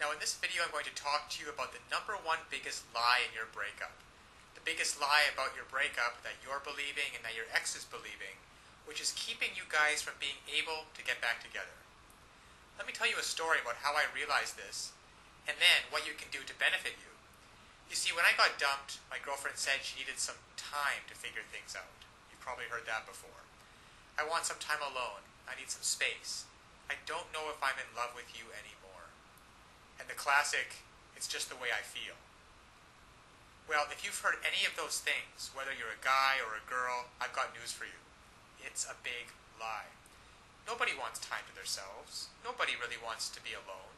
Now in this video I'm going to talk to you about the number one biggest lie in your breakup. The biggest lie about your breakup that you're believing and that your ex is believing, which is keeping you guys from being able to get back together. Let me tell you a story about how I realized this, and then what you can do to benefit you. You see, when I got dumped, my girlfriend said she needed some time to figure things out. You've probably heard that before. I want some time alone. I need some space. I don't know if I'm in love with you anymore. And the classic, it's just the way I feel. Well, if you've heard any of those things, whether you're a guy or a girl, I've got news for you. It's a big lie. Nobody wants time to themselves. Nobody really wants to be alone.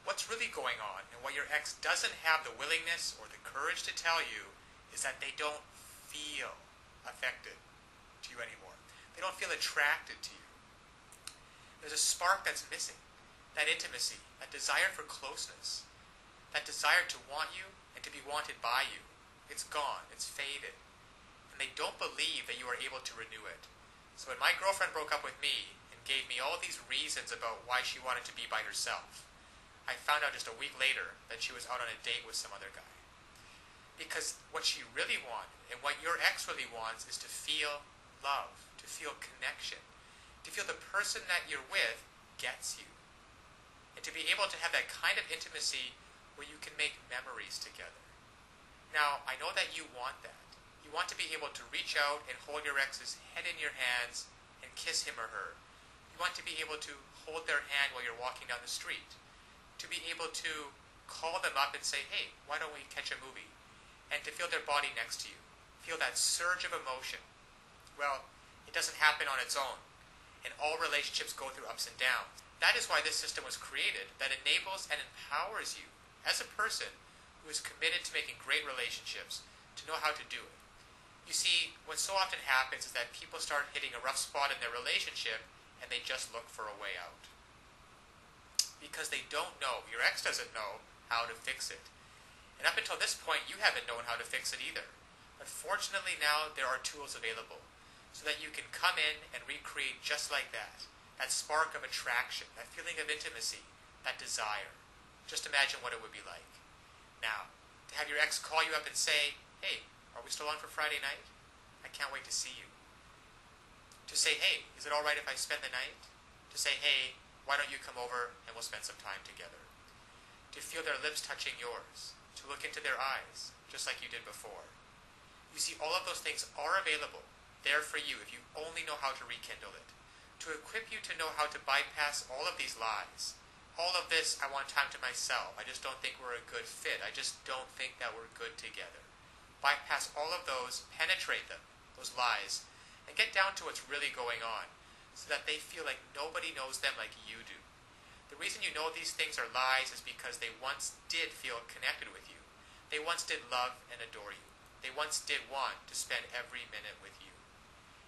What's really going on, and what your ex doesn't have the willingness or the courage to tell you, is that they don't feel affected to you anymore. They don't feel attracted to you. There's a spark that's missing. That intimacy, that desire for closeness, that desire to want you and to be wanted by you. It's gone. It's faded. And they don't believe that you are able to renew it. So when my girlfriend broke up with me and gave me all these reasons about why she wanted to be by herself, I found out just a week later that she was out on a date with some other guy. Because what she really wanted, and what your ex really wants, is to feel love, to feel connection, to feel the person that you're with gets you, and to be able to have that kind of intimacy where you can make memories together. Now, I know that you want that. You want to be able to reach out and hold your ex's head in your hands and kiss him or her. You want to be able to hold their hand while you're walking down the street. To be able to call them up and say, hey, why don't we catch a movie? And to feel their body next to you. Feel that surge of emotion. Well, it doesn't happen on its own. And all relationships go through ups and downs. That is why this system was created, that enables and empowers you as a person who is committed to making great relationships to know how to do it. You see, what so often happens is that people start hitting a rough spot in their relationship and they just look for a way out. Because they don't know, your ex doesn't know how to fix it. And up until this point, you haven't known how to fix it either. But fortunately now, there are tools available so that you can come in and recreate just like that. That spark of attraction, that feeling of intimacy, that desire. Just imagine what it would be like. Now, to have your ex call you up and say, hey, are we still on for Friday night? I can't wait to see you. To say, hey, is it alright if I spend the night? To say, hey, why don't you come over and we'll spend some time together? To feel their lips touching yours. To look into their eyes, just like you did before. You see, all of those things are available, there for you if you only know how to rekindle it. To equip you to know how to bypass all of these lies. All of this, I want time to myself. I just don't think we're a good fit. I just don't think that we're good together. Bypass all of those, penetrate them, those lies, and get down to what's really going on, so that they feel like nobody knows them like you do. The reason you know these things are lies is because they once did feel connected with you. They once did love and adore you. They once did want to spend every minute with you.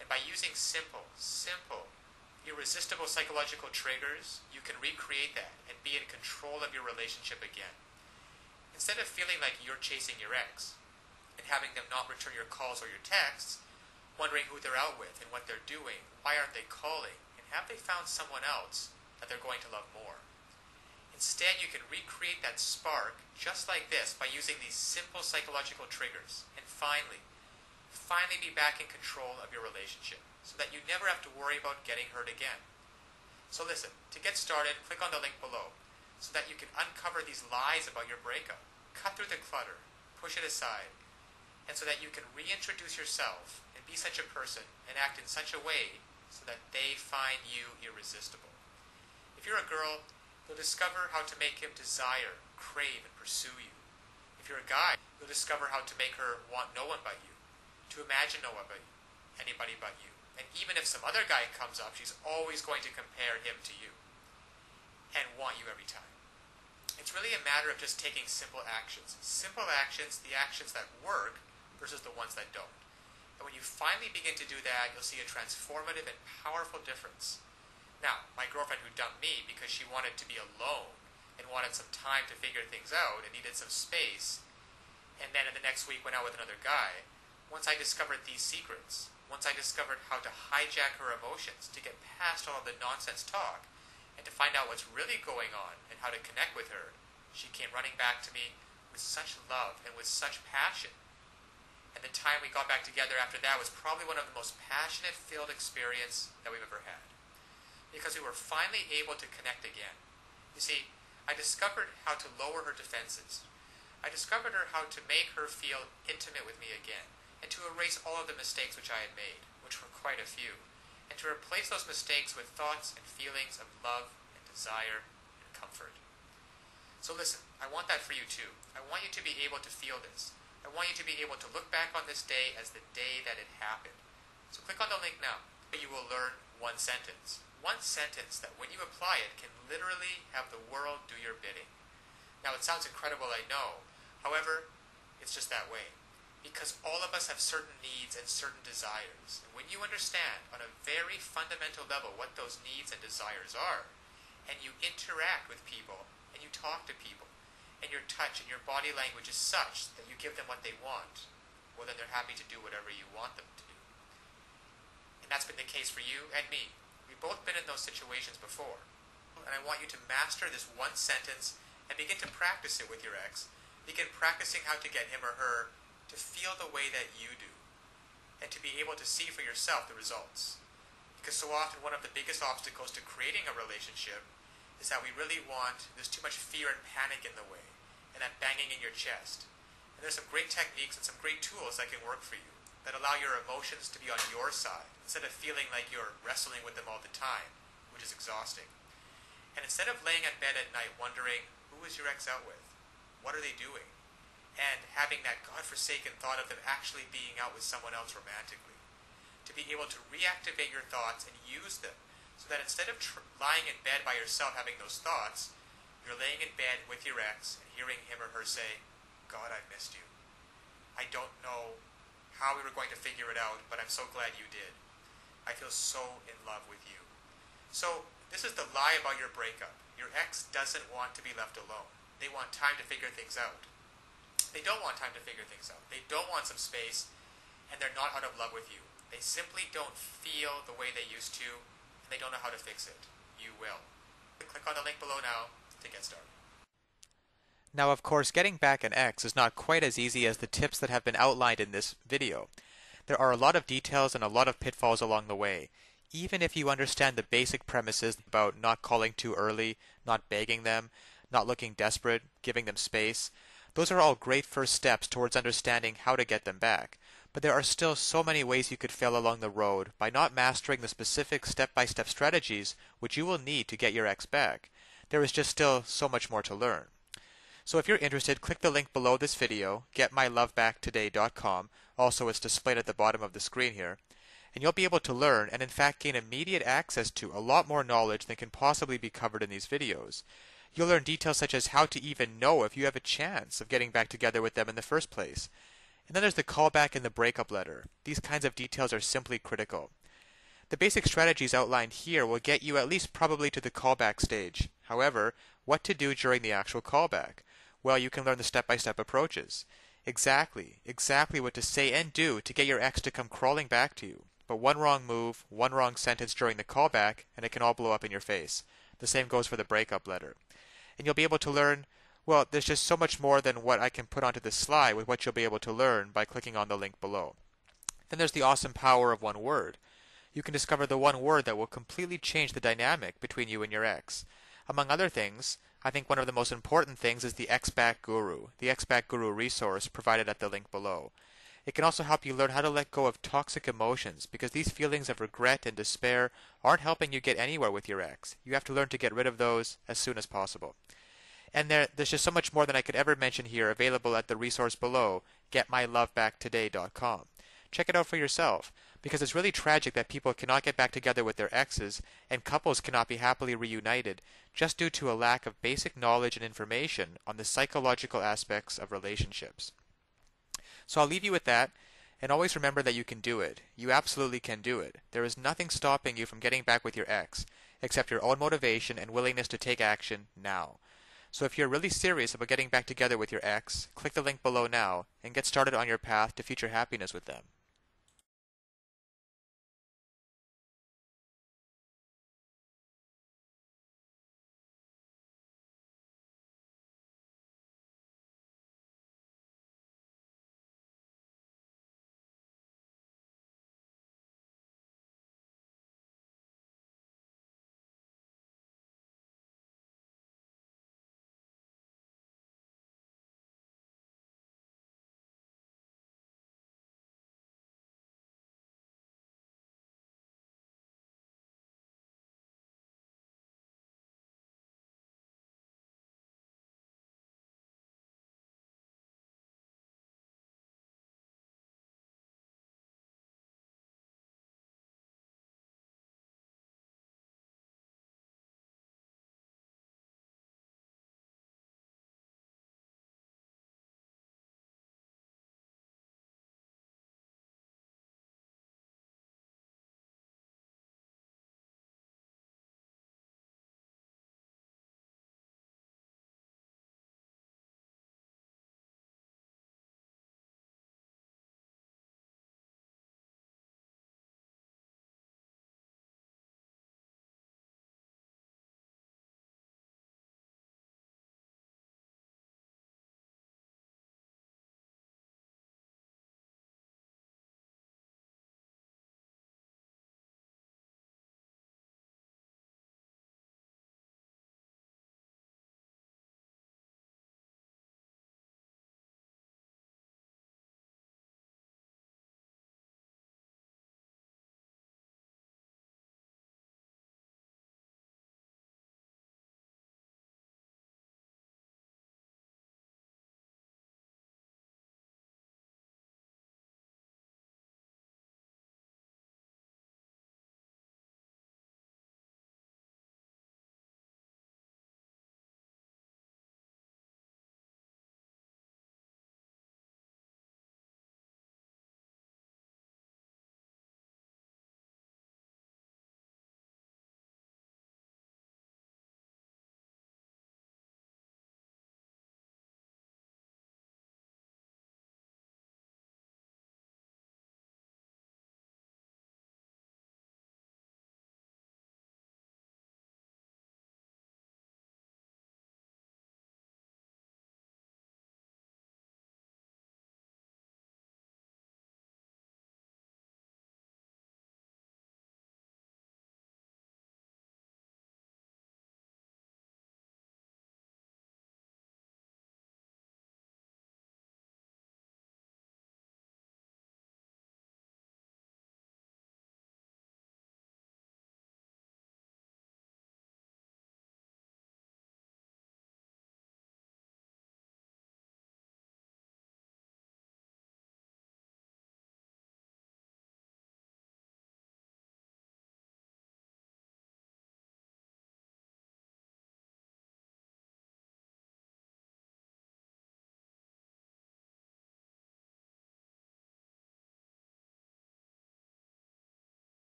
And by using simple, irresistible psychological triggers, you can recreate that and be in control of your relationship again. Instead of feeling like you're chasing your ex and having them not return your calls or your texts, wondering who they're out with and what they're doing, why aren't they calling, and have they found someone else that they're going to love more? Instead, you can recreate that spark just like this by using these simple psychological triggers and finally be back in control of your relationship so that you never have to worry about getting hurt again. So listen, to get started, click on the link below so that you can uncover these lies about your breakup, cut through the clutter, push it aside, and so that you can reintroduce yourself and be such a person and act in such a way so that they find you irresistible. If you're a girl, you'll discover how to make him desire, crave, and pursue you. If you're a guy, you'll discover how to make her want no one but you, to imagine no one but you, anybody but you. And even if some other guy comes up, she's always going to compare him to you and want you every time. It's really a matter of just taking simple actions. Simple actions, the actions that work versus the ones that don't. And when you finally begin to do that, you'll see a transformative and powerful difference. Now, my girlfriend who dumped me because she wanted to be alone and wanted some time to figure things out and needed some space, and then in the next week went out with another guy, once I discovered these secrets, once I discovered how to hijack her emotions to get past all of the nonsense talk, And to find out what's really going on and how to connect with her, she came running back to me with such love and with such passion. And the time we got back together after that was probably one of the most passionate-filled experience that we've ever had. Because we were finally able to connect again. You see, I discovered how to lower her defenses. I discovered how to make her feel intimate with me again, and to erase all of the mistakes which I had made, which were quite a few, and to replace those mistakes with thoughts and feelings of love and desire and comfort. So listen, I want that for you too. I want you to be able to feel this. I want you to be able to look back on this day as the day that it happened. So click on the link now. You will learn one sentence. One sentence that when you apply it can literally have the world do your bidding. Now it sounds incredible, I know. However, it's just that way. Because all of us have certain needs and certain desires. And when you understand on a very fundamental level what those needs and desires are, and you interact with people, and you talk to people, and your touch and your body language is such that you give them what they want, well then they're happy to do whatever you want them to do. And that's been the case for you and me. We've both been in those situations before. And I want you to master this one sentence and begin to practice it with your ex. Begin practicing how to get him or her to feel the way that you do, and to be able to see for yourself the results. Because so often one of the biggest obstacles to creating a relationship is that we really want, there's too much fear and panic in the way, and that banging in your chest. And there's some great techniques and some great tools that can work for you, that allow your emotions to be on your side, instead of feeling like you're wrestling with them all the time, which is exhausting. And instead of laying in bed at night wondering, who is your ex out with? What are they doing? And having that godforsaken thought of them actually being out with someone else romantically. To be able to reactivate your thoughts and use them, so that instead of lying in bed by yourself having those thoughts, you're laying in bed with your ex and hearing him or her say, God, I missed you. I don't know how we were going to figure it out, but I'm so glad you did. I feel so in love with you. So this is the lie about your breakup. Your ex doesn't want to be left alone. They want time to figure things out. They don't want time to figure things out. They don't want some space, and they're not out of love with you. They simply don't feel the way they used to, and they don't know how to fix it. You will. Click on the link below now to get started. Now, of course, getting back an ex is not quite as easy as the tips that have been outlined in this video. There are a lot of details and a lot of pitfalls along the way. Even if you understand the basic premises about not calling too early, not begging them, not looking desperate, giving them space, those are all great first steps towards understanding how to get them back. But there are still so many ways you could fail along the road by not mastering the specific step-by-step strategies which you will need to get your ex back. There is just still so much more to learn. So if you're interested, click the link below this video, getmylovebacktoday.com. Also, it's displayed at the bottom of the screen here. And you'll be able to learn and in fact gain immediate access to a lot more knowledge than can possibly be covered in these videos. You'll learn details such as how to even know if you have a chance of getting back together with them in the first place. And then there's the callback and the breakup letter. These kinds of details are simply critical. The basic strategies outlined here will get you at least probably to the callback stage. However, what to do during the actual callback? Well, you can learn the step-by-step approaches. Exactly what to say and do to get your ex to come crawling back to you. But one wrong move, one wrong sentence during the callback, and it can all blow up in your face. The same goes for the breakup letter. And you'll be able to learn, well, there's just so much more than what I can put onto this slide with what you'll be able to learn by clicking on the link below. Then there's the awesome power of one word. You can discover the one word that will completely change the dynamic between you and your ex. Among other things, I think one of the most important things is the Ex-Back Guru, the Ex-Back Guru resource provided at the link below. It can also help you learn how to let go of toxic emotions, because these feelings of regret and despair aren't helping you get anywhere with your ex. You have to learn to get rid of those as soon as possible. And there's just so much more than I could ever mention here available at the resource below, getmylovebacktoday.com. Check it out for yourself, because it's really tragic that people cannot get back together with their exes, and couples cannot be happily reunited just due to a lack of basic knowledge and information on the psychological aspects of relationships. So I'll leave you with that, and always remember that you can do it. You absolutely can do it. There is nothing stopping you from getting back with your ex, except your own motivation and willingness to take action now. So if you're really serious about getting back together with your ex, click the link below now and get started on your path to future happiness with them.